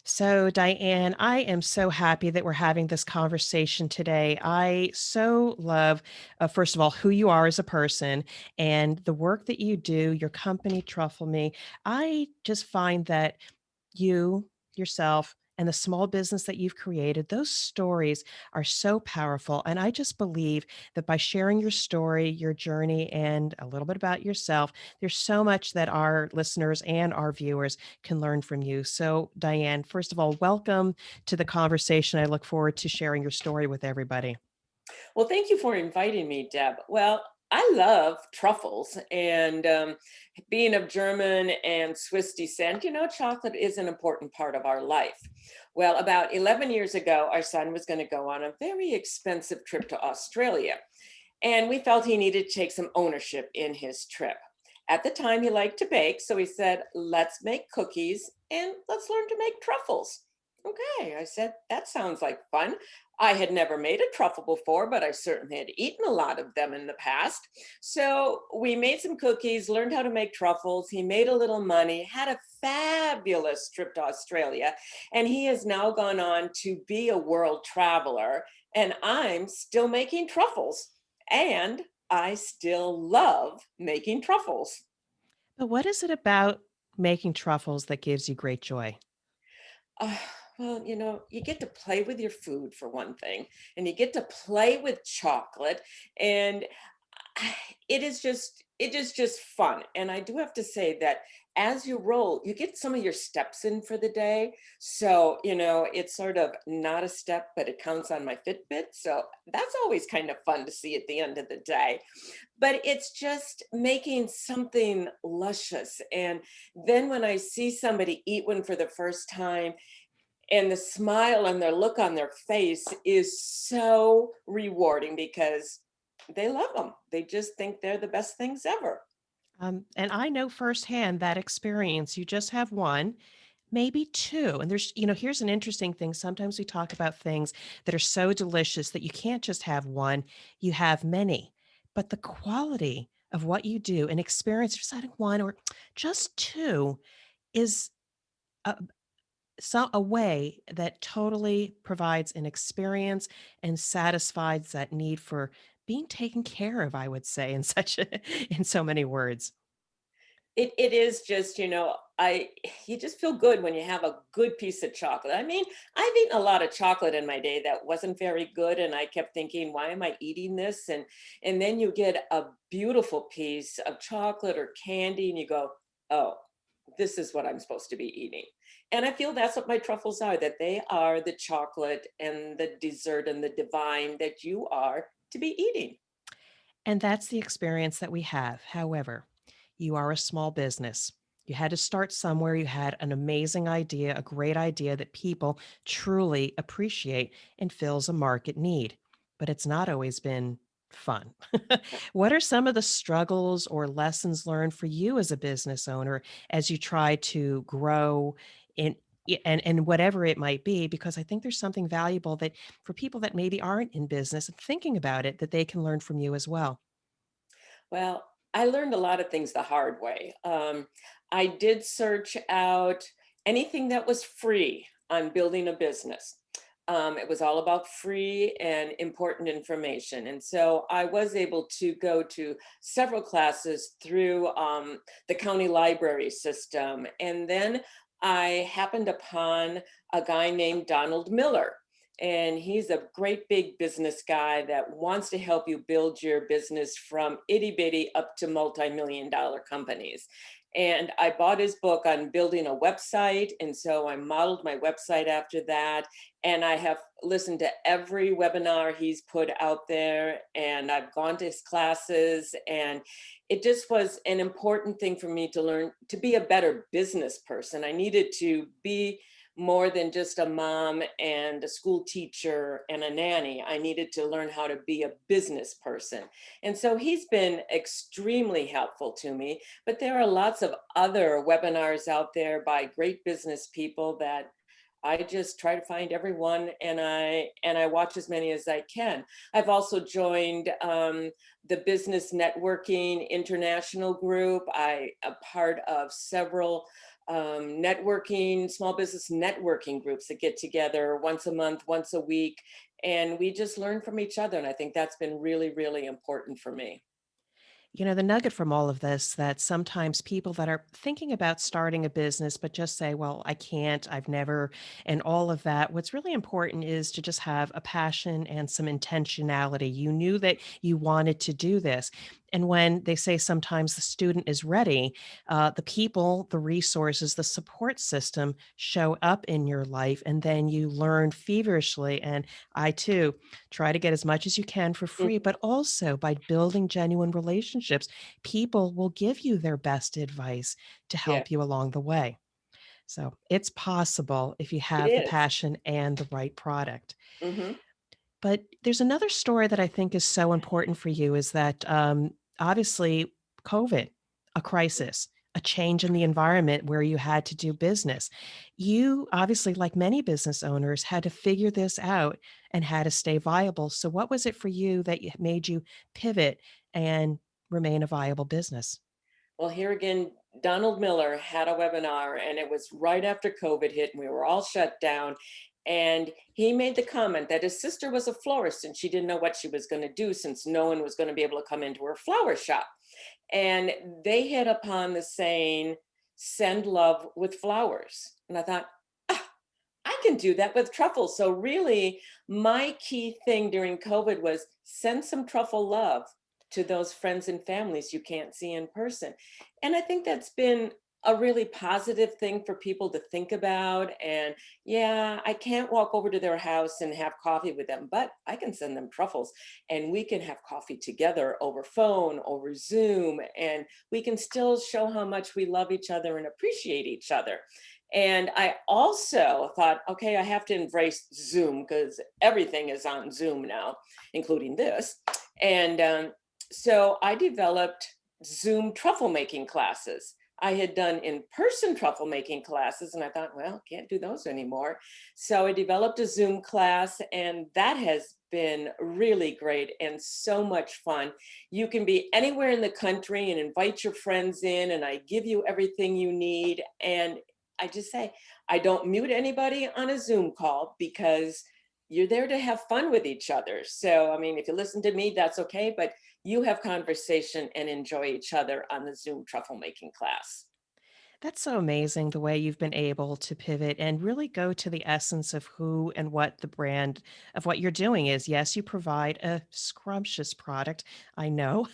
So, Diane, I am so happy that we're having this conversation today. I so love, first of all, who you are as a person and the work that you do, your company, Truffle Me. I just find that you, yourself, and the small business that you've created, those stories are so powerful. And I just believe that by sharing your story, your journey, and a little bit about yourself, there's so much that our listeners and our viewers can learn from you. So, Diane, first of all, welcome to the conversation. I look forward to sharing your story with everybody. Well, thank you for inviting me, Deb. Well, I love truffles, and being of German and Swiss descent, chocolate is an important part of our life. Well, about 11 years ago, our son was going to go on a very expensive trip to Australia, and we felt he needed to take some ownership in his trip. At the time, he liked to bake, so he said, "Let's make cookies and let's learn to make truffles." Okay, I said, that sounds like fun. I had never made a truffle before, but I certainly had eaten a lot of them in the past. So we made some cookies, learned how to make truffles. He made a little money, had a fabulous trip to Australia, and he has now gone on to be a world traveler. And I'm still making truffles, and I still love making truffles. But what is it about making truffles that gives you great joy? Uh, well, you get to play with your food for one thing, and you get to play with chocolate, and it is just fun. And I do have to say that as you roll, you get some of your steps in for the day. So, it's sort of not a step, but it counts on my Fitbit. So that's always kind of fun to see at the end of the day. But it's just making something luscious. And then when I see somebody eat one for the first time, and the smile and their look on their face is so rewarding because they love them. They just think they're the best things ever. And I know firsthand that experience. You just have one, maybe two. And here's an interesting thing. Sometimes we talk about things that are so delicious that you can't just have one, you have many. But the quality of what you do and experience, just having one or just two, is a, a way that totally provides an experience and satisfies that need for being taken care of, I would say, in in so many words. It is just, I you just feel good when you have a good piece of chocolate. I mean, I've eaten a lot of chocolate in my day that wasn't very good, and I kept thinking, why am I eating this? And then you get a beautiful piece of chocolate or candy, and you go, oh, this is what I'm supposed to be eating. And I feel that's what my truffles are, that they are the chocolate and the dessert and the divine that you are to be eating. And that's the experience that we have. However, you are a small business. You had to start somewhere. You had an amazing idea, a great idea that people truly appreciate and fills a market need. But it's not always been fun. What are some of the struggles or lessons learned for you as a business owner as you try to grow in and whatever it might be? Because I think there's something valuable that for people that maybe aren't in business and thinking about it, that they can learn from you as well. Well, I learned a lot of things the hard way. I did search out anything that was free on building a business. It was all about free and important information. And so I was able to go to several classes through the county library system. And then I happened upon a guy named Donald Miller. And he's a great big business guy that wants to help you build your business from itty bitty up to multi-million dollar companies. And I bought his book on building a website. And so I modeled my website after that. And I have listened to every webinar he's put out there. And I've gone to his classes. And it just was an important thing for me to learn to be a better business person. I needed to be more than just a mom and a school teacher and a nanny. I needed to learn how to be a business person. And so he's been extremely helpful to me. But there are lots of other webinars out there by great business people that I just try to find everyone, and I watch as many as I can. I've also joined the Business Networking International Group. I am part of several networking, small business networking groups that get together once a month, once a week, and we just learn from each other. And I think that's been really, really important for me. You know, the nugget from all of this that sometimes people that are thinking about starting a business, but just say, well, I can't, I've never, and all of that. What's really important is to just have a passion and some intentionality. You knew that you wanted to do this. And when they say sometimes the student is ready, the people, the resources, the support system show up in your life, and then you learn feverishly. And I too try to get as much as you can for free, Mhm. but also by building genuine relationships, people will give you their best advice to Yeah, help you along the way. So it's possible if you it have the is. passion and the right product. Hmm. But there's another story that I think is so important for you is that obviously COVID, a crisis, a change in the environment where you had to do business. You obviously, like many business owners, had to figure this out and had to stay viable. So, what was it for you that made you pivot and remain a viable business? Well, here again, Donald Miller had a webinar, and it was right after COVID hit, and we were all shut down. And he made the comment that his sister was a florist and she didn't know what she was going to do since no one was going to be able to come into her flower shop. And they hit upon the saying, send love with flowers. And I thought, "Ah, I can do that with truffles." So, really, my key thing during COVID was send some truffle love to those friends and families you can't see in person. And I think that's been a really positive thing for people to think about. And yeah, I can't walk over to their house and have coffee with them, but I can send them truffles and we can have coffee together over phone, over Zoom, and we can still show how much we love each other and appreciate each other. And I also thought, okay, I have to embrace Zoom because everything is on Zoom now, including this. And so I developed Zoom truffle making classes. I had done in person truffle making classes, and I thought, well, can't do those anymore. So I developed a Zoom class, and that has been really great and so much fun. You can be anywhere in the country and invite your friends in, and I give you everything you need. And I just say, I don't mute anybody on a Zoom call because you're there to have fun with each other. So, I mean, if you listen to me, that's okay, but you have conversation and enjoy each other on the Zoom truffle making class. That's so amazing the way you've been able to pivot and really go to the essence of who and what the brand of what you're doing is. Yes, you provide a scrumptious product. I know.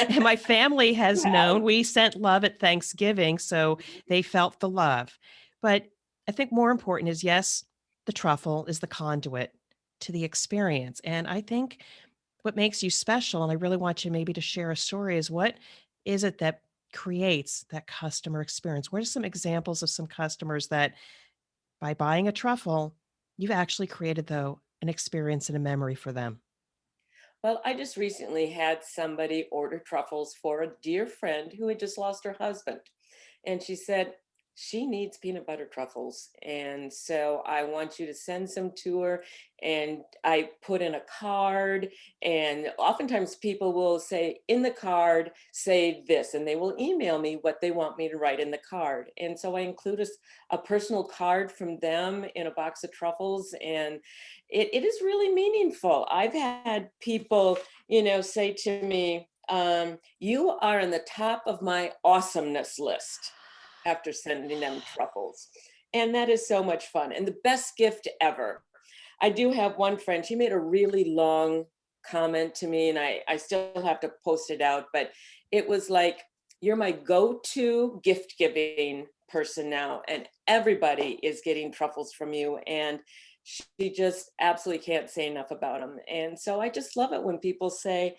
And my family You has have. known. We sent love at Thanksgiving, so they felt the love. But I think more important is yes, the truffle is the conduit to the experience. And I think what makes you special, and I really want you maybe to share a story, is what is it that creates that customer experience? What are some examples of some customers that by buying a truffle, you've actually created, though, an experience and a memory for them? Well, I just recently had somebody order truffles for a dear friend who had just lost her husband. And she said, she needs peanut butter truffles. And so I want you to send some to her. And I put in a card. And oftentimes people will say, in the card, say this, and they will email me what they want me to write in the card. And so I include a personal card from them in a box of truffles. And it is really meaningful. I've had people, say to me, you are in the top of my awesomeness list after sending them truffles. And that is so much fun and the best gift ever. I do have one friend, she made a really long comment to me, and I still have to post it out, but it was like, you're my go to gift giving person now, and everybody is getting truffles from you. And she just absolutely can't say enough about them. And so I just love it when people say,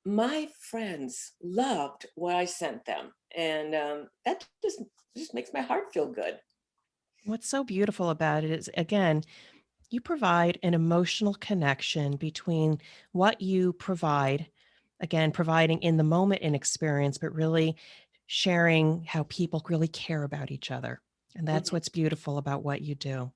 my friends loved what I sent them. And that just makes my heart feel good. What's so beautiful about it is, again, you provide an emotional connection between what you provide, again, providing in the moment an experience, but really sharing how people really care about each other. And that's Mhm. what's beautiful about what you do.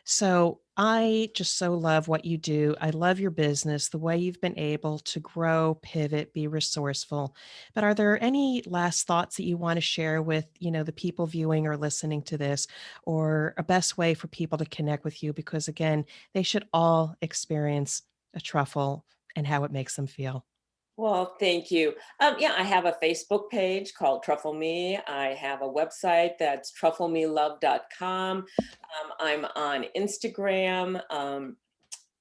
So I just so love what you do. I love your business, the way you've been able to grow, pivot, be resourceful. But are there any last thoughts that you want to share with, the people viewing or listening to this, or a best way for people to connect with you? Because again, they should all experience a truffle and how it makes them feel. Well, thank you. Yeah, I have a Facebook page called Truffle Me. I have a website that's trufflemelove.com. I'm on Instagram.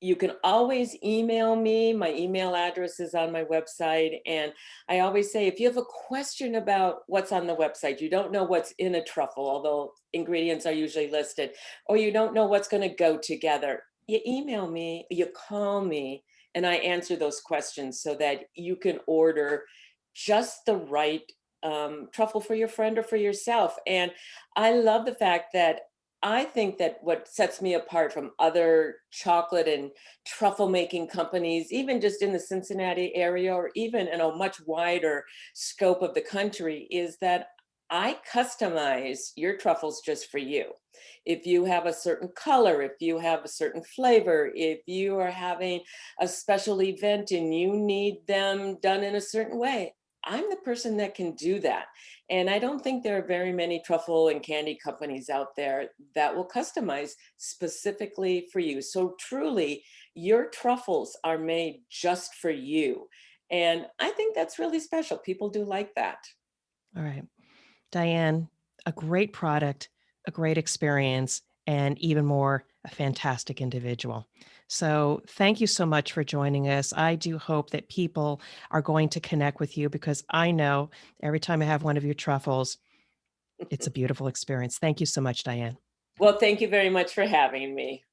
You can always email me. My email address is on my website. And I always say, if you have a question about what's on the website, you don't know what's in a truffle, although ingredients are usually listed, or you don't know what's going to go together, you email me, you call me, and I answer those questions so that you can order just the right truffle for your friend or for yourself. And I love the fact that I think that what sets me apart from other chocolate and truffle making companies, even just in the Cincinnati area or even in a much wider scope of the country, is that I customize your truffles just for you. If you have a certain color, if you have a certain flavor, if you are having a special event and you need them done in a certain way, I'm the person that can do that. And I don't think there are very many truffle and candy companies out there that will customize specifically for you. So truly, your truffles are made just for you. And I think that's really special. People do like that. All right. Diane, a great product, a great experience, and even more, a fantastic individual. So, thank you so much for joining us. I do hope that people are going to connect with you because I know every time I have one of your truffles, it's a beautiful experience. Thank you so much, Diane. Well, thank you very much for having me.